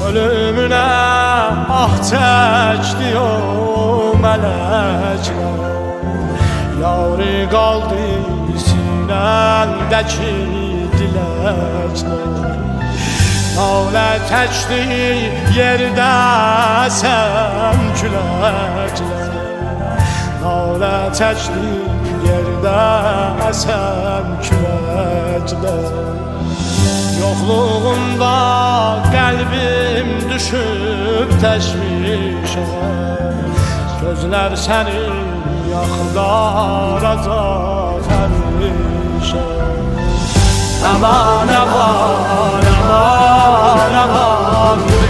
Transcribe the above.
Ölümüne ah çəkdi o mələklər. Yavri qaldı sinəndəki diləklər. Nalə çəkdi yerdə sən küləklər. Nalə çəkdi yerdə sən küləklər. Yoxluğunda qəlbim düşüb təşvişə. Gözlər səni yaxdaracaq həmişə. Aman, aman, aman, aman.